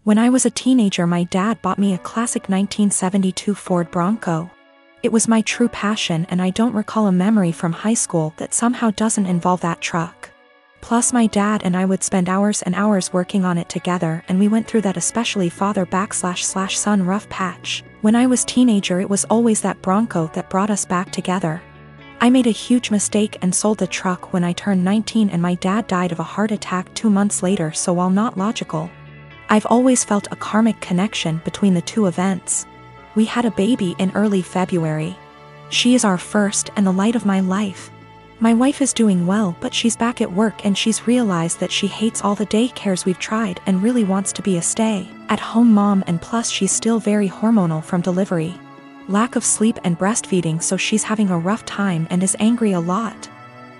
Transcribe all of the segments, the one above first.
When I was a teenager, my dad bought me a classic 1972 Ford Bronco. It was my true passion, and I don't recall a memory from high school that somehow doesn't involve that truck. Plus, my dad and I would spend hours and hours working on it together, and we went through that especially father/son rough patch. When I was teenager, it was always that Bronco that brought us back together. I made a huge mistake and sold the truck when I turned 19, and my dad died of a heart attack 2 months later, so while not logical, I've always felt a karmic connection between the two events. We had a baby in early February. She is our first and the light of my life. My wife is doing well, but she's back at work and she's realized that she hates all the daycares we've tried and really wants to be a stay-at-home mom, and plus she's still very hormonal from delivery. Lack of sleep and breastfeeding, so she's having a rough time and is angry a lot.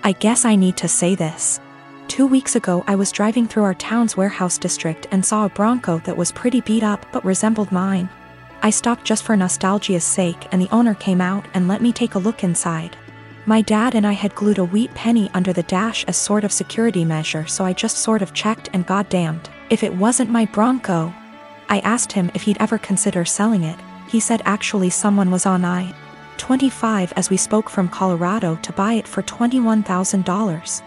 I guess I need to say this. 2 weeks ago, I was driving through our town's warehouse district and saw a Bronco that was pretty beat up but resembled mine. I stopped just for nostalgia's sake, and the owner came out and let me take a look inside. My dad and I had glued a wheat penny under the dash as sort of security measure, so I just sort of checked, and goddamned if it wasn't my Bronco. I asked him if he'd ever consider selling it. He said actually someone was on I-25 as we spoke from Colorado to buy it for $21,000.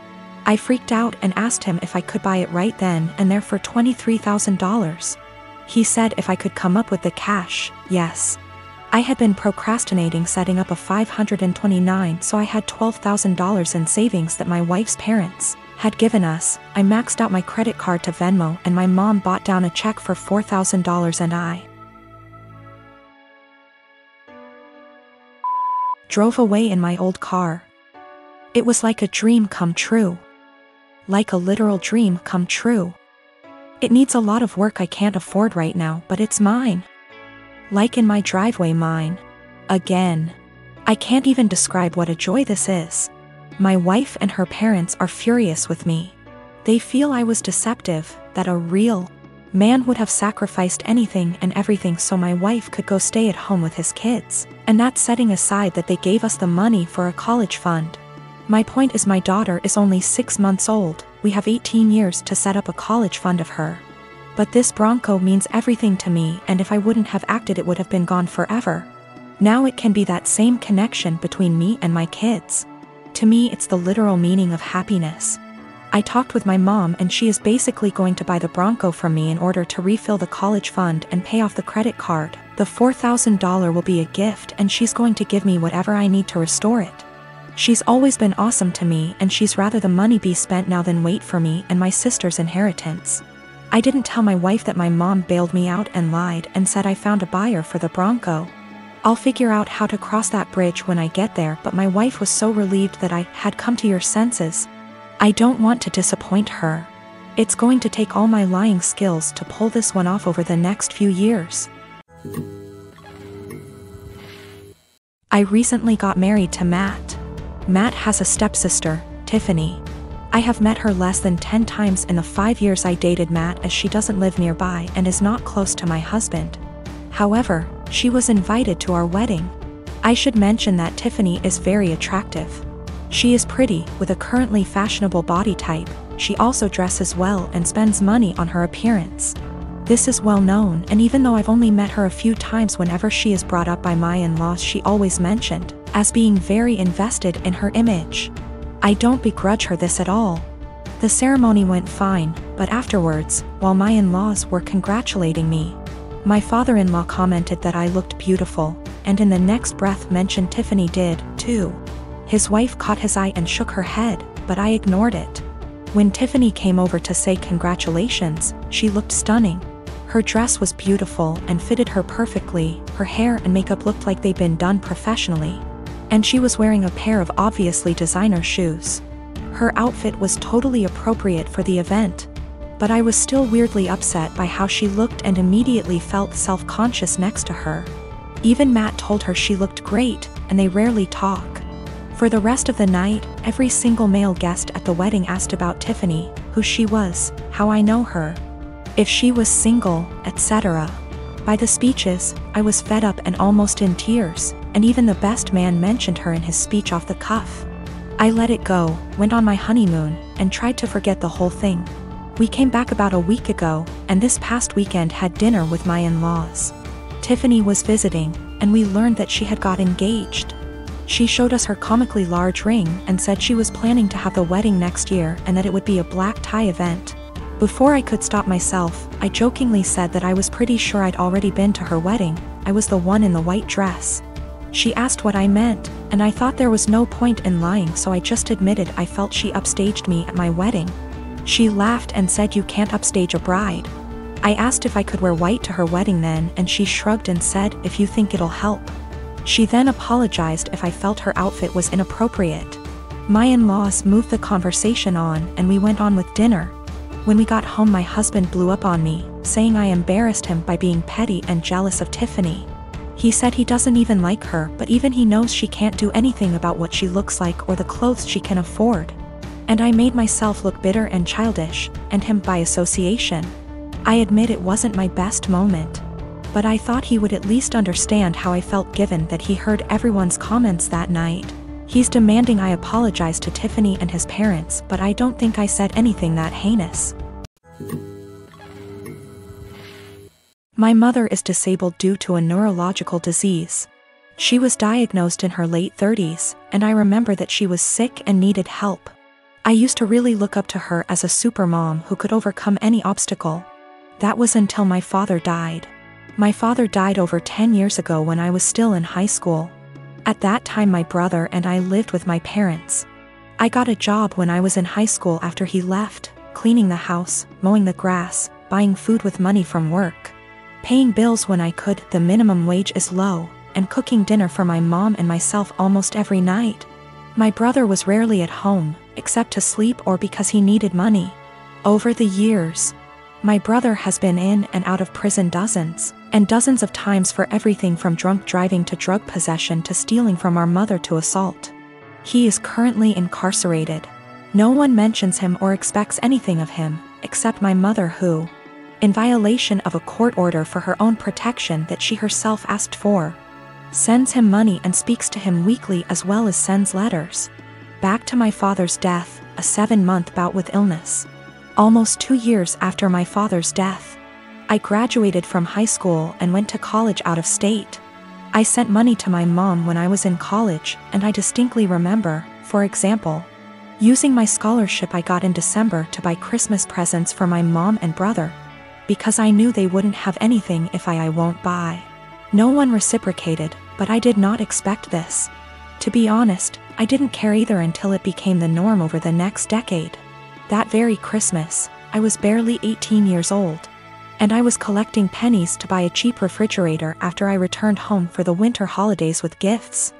I freaked out and asked him if I could buy it right then and there for $23,000. He said if I could come up with the cash, yes. I had been procrastinating setting up a 529, so I had $12,000 in savings that my wife's parents had given us. I maxed out my credit card to Venmo, and my mom bought down a check for $4,000, and I drove away in my old car. It was like a dream come true. Like a literal dream come true. It needs a lot of work I can't afford right now, but it's mine. Like in my driveway, mine. Again. I can't even describe what a joy this is. My wife and her parents are furious with me. They feel I was deceptive, that a real man would have sacrificed anything and everything so my wife could go stay at home with his kids, and that's setting aside that they gave us the money for a college fund. My point is, my daughter is only 6 months old. We have 18 years to set up a college fund of her. But this Bronco means everything to me, and if I wouldn't have acted, it would have been gone forever. Now it can be that same connection between me and my kids. To me, it's the literal meaning of happiness. I talked with my mom, and she is basically going to buy the Bronco from me in order to refill the college fund and pay off the credit card. The $4,000 will be a gift, and she's going to give me whatever I need to restore it. She's always been awesome to me, and she's rather the money be spent now than wait for me and my sister's inheritance. I didn't tell my wife that my mom bailed me out and lied and said I found a buyer for the Bronco. I'll figure out how to cross that bridge when I get there, but my wife was so relieved that I had come to your senses. I don't want to disappoint her. It's going to take all my lying skills to pull this one off over the next few years. I recently got married to Matt. Matt has a stepsister, Tiffany. I have met her less than 10 times in the 5 years I dated Matt, as she doesn't live nearby and is not close to my husband. However, she was invited to our wedding. I should mention that Tiffany is very attractive. She is pretty, with a currently fashionable body type. She also dresses well and spends money on her appearance. This is well known, and even though I've only met her a few times, whenever she is brought up by my in-laws, she always mentioned as being very invested in her image. I don't begrudge her this at all. The ceremony went fine, but afterwards, while my in-laws were congratulating me, my father-in-law commented that I looked beautiful, and in the next breath mentioned Tiffany did, too. His wife caught his eye and shook her head, but I ignored it. When Tiffany came over to say congratulations, she looked stunning. Her dress was beautiful and fitted her perfectly. Her hair and makeup looked like they'd been done professionally. And she was wearing a pair of obviously designer shoes. Her outfit was totally appropriate for the event. But I was still weirdly upset by how she looked and immediately felt self-conscious next to her. Even Matt told her she looked great, and they rarely talk. For the rest of the night, every single male guest at the wedding asked about Tiffany, who she was, how I know her, if she was single, etc. By the speeches, I was fed up and almost in tears, and even the best man mentioned her in his speech off the cuff. I let it go, went on my honeymoon, and tried to forget the whole thing. We came back about a week ago, and this past weekend had dinner with my in-laws. Tiffany was visiting, and we learned that she had got engaged. She showed us her comically large ring and said she was planning to have the wedding next year and that it would be a black tie event. Before I could stop myself, I jokingly said that I was pretty sure I'd already been to her wedding. I was the one in the white dress. She asked what I meant, and I thought there was no point in lying, so I just admitted I felt she upstaged me at my wedding. She laughed and said, "You can't upstage a bride." I asked if I could wear white to her wedding then, and she shrugged and said, "If you think it'll help." She then apologized if I felt her outfit was inappropriate. My in-laws moved the conversation on, and we went on with dinner. When we got home, my husband blew up on me, saying I embarrassed him by being petty and jealous of Tiffany. He said he doesn't even like her, but even he knows she can't do anything about what she looks like or the clothes she can afford. And I made myself look bitter and childish, and him by association. I admit it wasn't my best moment. But I thought he would at least understand how I felt given that he heard everyone's comments that night. He's demanding I apologize to Tiffany and his parents, but I don't think I said anything that heinous. My mother is disabled due to a neurological disease. She was diagnosed in her late 30s, and I remember that she was sick and needed help. I used to really look up to her as a supermom who could overcome any obstacle. That was until my father died. My father died over 10 years ago when I was still in high school. At that time, my brother and I lived with my parents. I got a job when I was in high school after he left, cleaning the house, mowing the grass, buying food with money from work, paying bills when I could, the minimum wage is low, and cooking dinner for my mom and myself almost every night. My brother was rarely at home, except to sleep or because he needed money. Over the years, my brother has been in and out of prison dozens and dozens of times for everything from drunk driving to drug possession to stealing from our mother to assault. He is currently incarcerated. No one mentions him or expects anything of him, except my mother who, in violation of a court order for her own protection that she herself asked for, sends him money and speaks to him weekly as well as sends letters. Back to my father's death, a 7-month bout with illness. Almost 2 years after my father's death, I graduated from high school and went to college out of state. I sent money to my mom when I was in college, and I distinctly remember, for example, using my scholarship I got in December to buy Christmas presents for my mom and brother, because I knew they wouldn't have anything if I won't buy. No one reciprocated, but I did not expect this. To be honest, I didn't care either until it became the norm over the next decade. That very Christmas, I was barely 18 years old, and I was collecting pennies to buy a cheap refrigerator after I returned home for the winter holidays with gifts,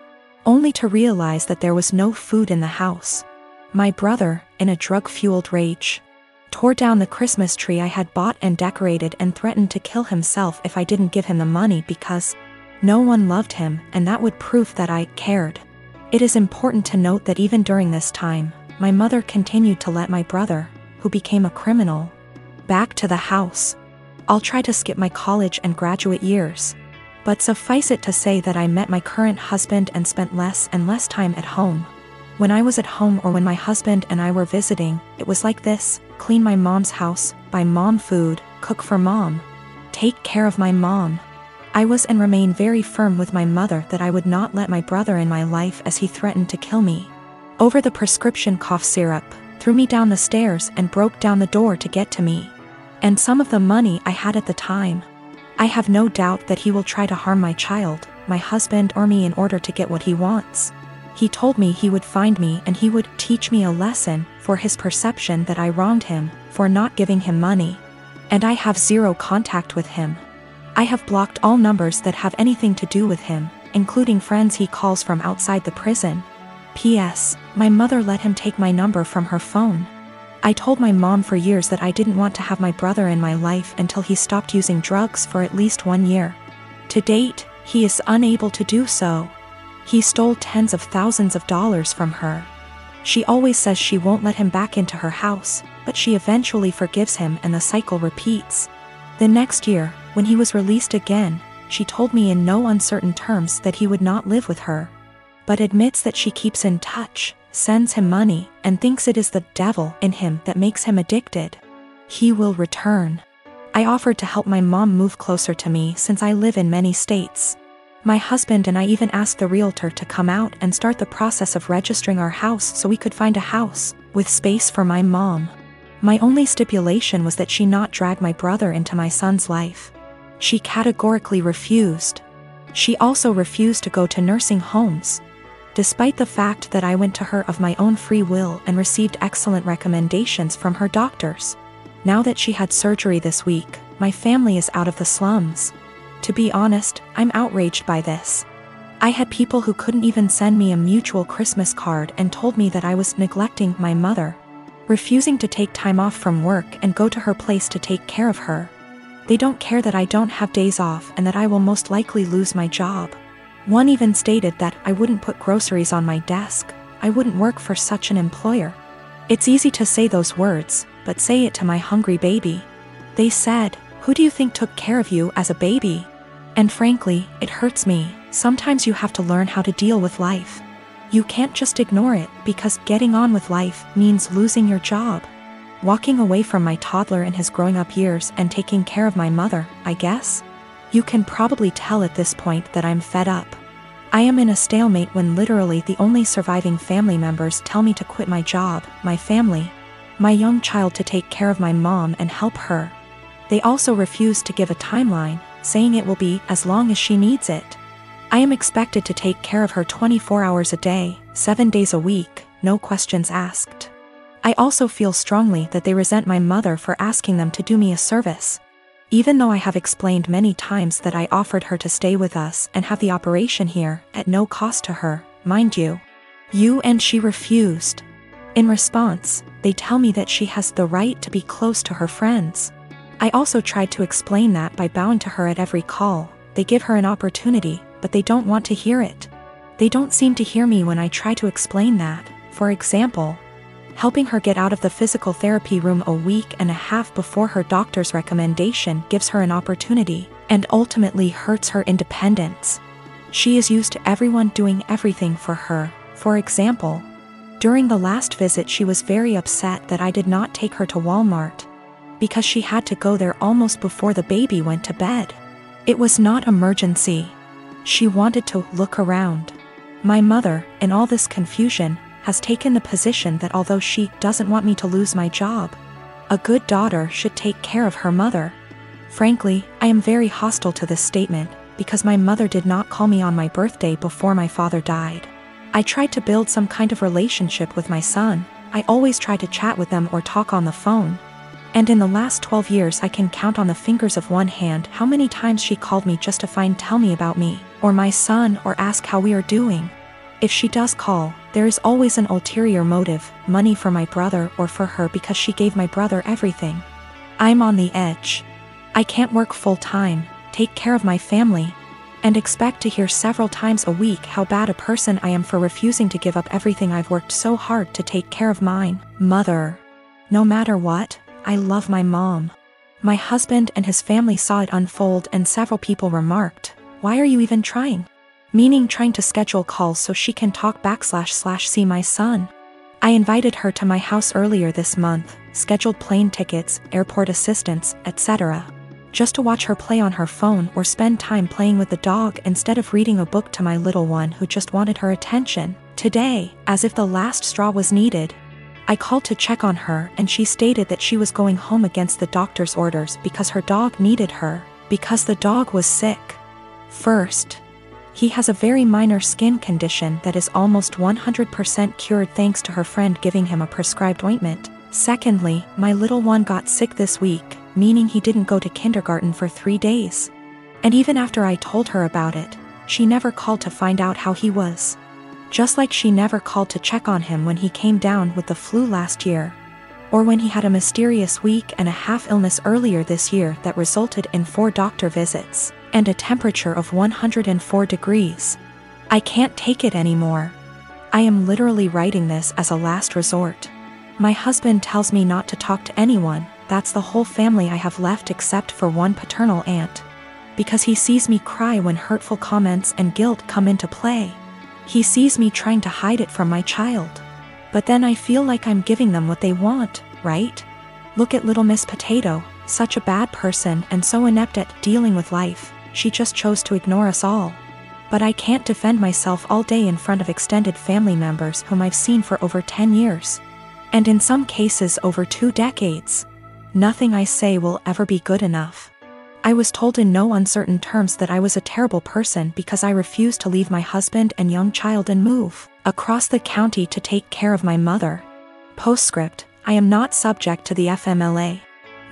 only to realize that there was no food in the house. My brother, in a drug-fueled rage, tore down the Christmas tree I had bought and decorated and threatened to kill himself if I didn't give him the money because no one loved him, and that would prove that I cared. It is important to note that even during this time, my mother continued to let my brother, who became a criminal, back to the house. I'll try to skip my college and graduate years, but suffice it to say that I met my current husband and spent less and less time at home. When I was at home or when my husband and I were visiting, it was like this: clean my mom's house, buy mom food, cook for mom, take care of my mom. I was and remain very firm with my mother that I would not let my brother in my life as he threatened to kill me over the prescription cough syrup, threw me down the stairs and broke down the door to get to me, and some of the money I had at the time. I have no doubt that he will try to harm my child, my husband or me in order to get what he wants. He told me he would find me and he would teach me a lesson for his perception that I wronged him for not giving him money. And I have zero contact with him. I have blocked all numbers that have anything to do with him, including friends he calls from outside the prison. P.S. My mother let him take my number from her phone. I told my mom for years that I didn't want to have my brother in my life until he stopped using drugs for at least 1 year. To date, he is unable to do so. He stole tens of thousands of dollars from her. She always says she won't let him back into her house, but she eventually forgives him and the cycle repeats. The next year, when he was released again, she told me in no uncertain terms that he would not live with her, but admits that she keeps in touch, sends him money, and thinks it is the devil in him that makes him addicted. He will return. I offered to help my mom move closer to me since I live in many states. My husband and I even asked the realtor to come out and start the process of registering our house so we could find a house with space for my mom. My only stipulation was that she not drag my brother into my son's life. She categorically refused. She also refused to go to nursing homes, despite the fact that I went to her of my own free will and received excellent recommendations from her doctors. Now that she had surgery this week, my family is out of the slums. To be honest, I'm outraged by this. I had people who couldn't even send me a mutual Christmas card and told me that I was neglecting my mother, refusing to take time off from work and go to her place to take care of her. They don't care that I don't have days off and that I will most likely lose my job. One even stated that I wouldn't put groceries on my desk. I wouldn't work for such an employer. It's easy to say those words, but say it to my hungry baby. They said, "Who do you think took care of you as a baby?" And frankly, it hurts me. Sometimes you have to learn how to deal with life. You can't just ignore it because getting on with life means losing your job. Walking away from my toddler in his growing up years and taking care of my mother, I guess? You can probably tell at this point that I'm fed up. I am in a stalemate when literally the only surviving family members tell me to quit my job, my family, my young child to take care of my mom and help her. They also refuse to give a timeline, saying it will be as long as she needs it. I am expected to take care of her 24 hours a day, 7 days a week, no questions asked. I also feel strongly that they resent my mother for asking them to do me a service. Even though I have explained many times that I offered her to stay with us and have the operation here, at no cost to her, mind you. And she refused. In response, they tell me that she has the right to be close to her friends. I also tried to explain that by bowing to her at every call. They give her an opportunity, but they don't want to hear it. They don't seem to hear me when I try to explain that. For example, helping her get out of the physical therapy room a week and a half before her doctor's recommendation gives her an opportunity, and ultimately hurts her independence. She is used to everyone doing everything for her. For example, during the last visit she was very upset that I did not take her to Walmart, because she had to go there almost before the baby went to bed. It was not emergency. She wanted to look around. My mother, in all this confusion, has taken the position that although she doesn't want me to lose my job, a good daughter should take care of her mother. Frankly, I am very hostile to this statement, because my mother did not call me on my birthday before my father died. I tried to build some kind of relationship with my son. I always try to chat with them or talk on the phone. And in the last 12 years I can count on the fingers of one hand how many times she called me just to tell me about me, or my son, or ask how we are doing. If she does call, there is always an ulterior motive, money for my brother or for her because she gave my brother everything. I'm on the edge. I can't work full-time, take care of my family, and expect to hear several times a week how bad a person I am for refusing to give up everything I've worked so hard to take care of mine, mother. No matter what, I love my mom. My husband and his family saw it unfold and several people remarked, "Why are you even trying?" Meaning trying to schedule calls so she can talk / see my son. I invited her to my house earlier this month, scheduled plane tickets, airport assistance, etc. Just to watch her play on her phone or spend time playing with the dog instead of reading a book to my little one who just wanted her attention. Today, as if the last straw was needed, I called to check on her and she stated that she was going home against the doctor's orders because her dog needed her, because the dog was sick. First, he has a very minor skin condition that is almost 100% cured thanks to her friend giving him a prescribed ointment. Secondly, my little one got sick this week, meaning he didn't go to kindergarten for 3 days. And even after I told her about it, she never called to find out how he was. Just like she never called to check on him when he came down with the flu last year, or when he had a mysterious week and a half illness earlier this year that resulted in 4 doctor visits and a temperature of 104 degrees. I can't take it anymore. I am literally writing this as a last resort. My husband tells me not to talk to anyone. That's the whole family I have left except for one paternal aunt, because he sees me cry when hurtful comments and guilt come into play. He sees me trying to hide it from my child. But then I feel like I'm giving them what they want, right? Look at little Miss Potato, such a bad person and so inept at dealing with life, she just chose to ignore us all. But I can't defend myself all day in front of extended family members whom I've seen for over 10 years. And in some cases over 2 decades. Nothing I say will ever be good enough. I was told in no uncertain terms that I was a terrible person because I refused to leave my husband and young child and move across the county to take care of my mother. Postscript: I am not subject to the FMLA.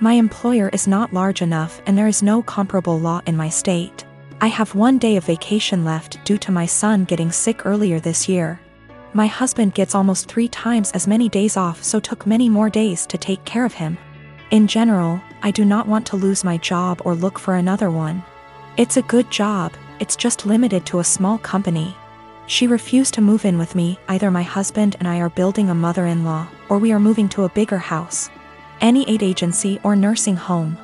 My employer is not large enough and there is no comparable law in my state. I have 1 day of vacation left due to my son getting sick earlier this year. My husband gets almost 3 times as many days off, so took many more days to take care of him. In general, I do not want to lose my job or look for another one. It's a good job, it's just limited to a small company. She refused to move in with me. Either my husband and I are building a mother-in-law, or we are moving to a bigger house. Any aid agency or nursing home.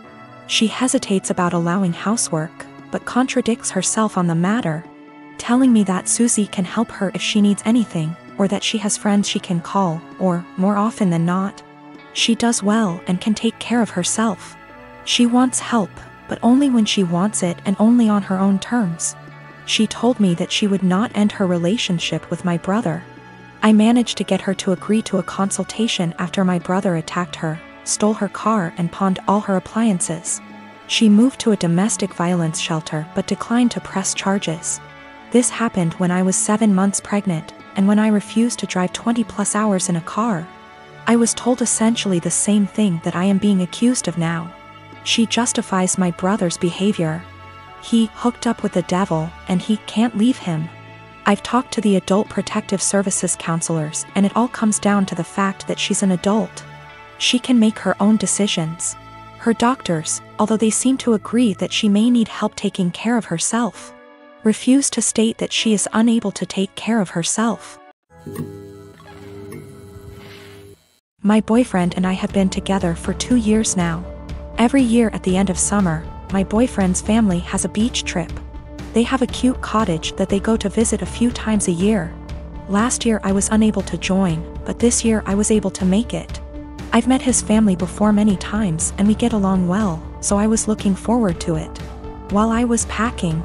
She hesitates about allowing housework, but contradicts herself on the matter, telling me that Susie can help her if she needs anything, or that she has friends she can call, or, more often than not, she does well and can take care of herself. She wants help, but only when she wants it and only on her own terms. She told me that she would not end her relationship with my brother. I managed to get her to agree to a consultation after my brother attacked her, stole her car and pawned all her appliances. She moved to a domestic violence shelter but declined to press charges. This happened when I was 7 months pregnant, and when I refused to drive 20+ hours in a car. I was told essentially the same thing that I am being accused of now. She justifies my brother's behavior. He hooked up with the devil and he can't leave him. I've talked to the Adult Protective Services counselors and it all comes down to the fact that she's an adult. She can make her own decisions. Her doctors, although they seem to agree that she may need help taking care of herself, refuse to state that she is unable to take care of herself. My boyfriend and I have been together for 2 years now. Every year at the end of summer, my boyfriend's family has a beach trip. They have a cute cottage that they go to visit a few times a year. Last year I was unable to join, but this year I was able to make it. I've met his family before many times and we get along well, so I was looking forward to it. While I was packing,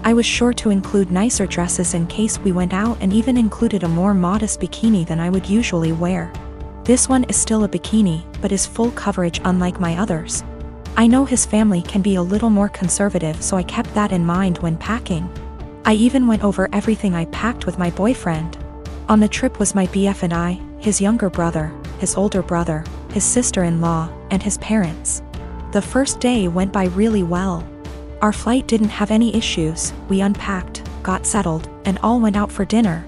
I was sure to include nicer dresses in case we went out and even included a more modest bikini than I would usually wear. This one is still a bikini, but is full coverage unlike my others. I know his family can be a little more conservative, so I kept that in mind when packing. I even went over everything I packed with my boyfriend. On the trip was my BF and I, his younger brother, his older brother, his sister-in-law, and his parents. The first day went by really well. Our flight didn't have any issues. We unpacked, got settled, and all went out for dinner.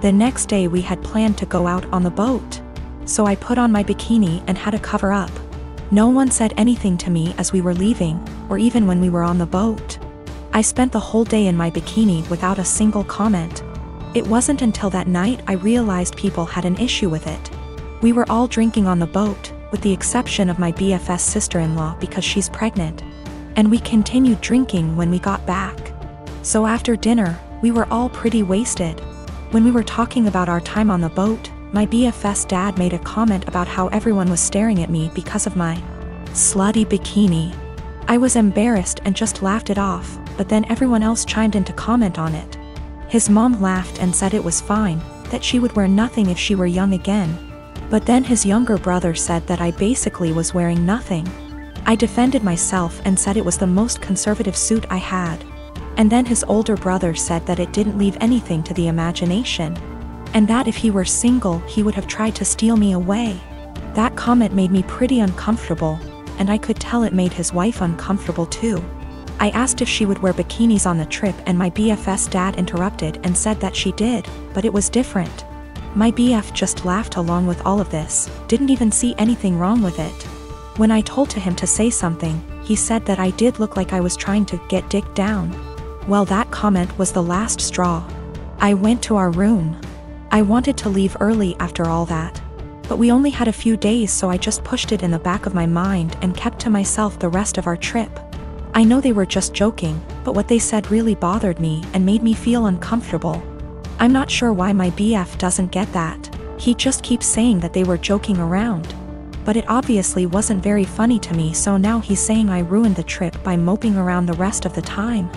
The next day we had planned to go out on the boat. So I put on my bikini and had a cover up. No one said anything to me as we were leaving, or even when we were on the boat. I spent the whole day in my bikini without a single comment. It wasn't until that night I realized people had an issue with it. We were all drinking on the boat, with the exception of my BF's sister-in-law because she's pregnant. And we continued drinking when we got back. So after dinner, we were all pretty wasted. When we were talking about our time on the boat, my BF's dad made a comment about how everyone was staring at me because of my slutty bikini. I was embarrassed and just laughed it off, but then everyone else chimed in to comment on it. His mom laughed and said it was fine, that she would wear nothing if she were young again. But then his younger brother said that I basically was wearing nothing. I defended myself and said it was the most conservative suit I had. And then his older brother said that it didn't leave anything to the imagination. And that if he were single he would have tried to steal me away. That comment made me pretty uncomfortable, and I could tell it made his wife uncomfortable too. I asked if she would wear bikinis on the trip and my BF's dad interrupted and said that she did, but it was different. My BF just laughed along with all of this, didn't even see anything wrong with it. When I told him to say something, he said that I did look like I was trying to get dick down. Well, that comment was the last straw. I went to our room. I wanted to leave early after all that. But we only had a few days, so I just pushed it in the back of my mind and kept to myself the rest of our trip. I know they were just joking, but what they said really bothered me and made me feel uncomfortable. I'm not sure why my BF doesn't get that. He just keeps saying that they were joking around. But it obviously wasn't very funny to me, so now he's saying I ruined the trip by moping around the rest of the time.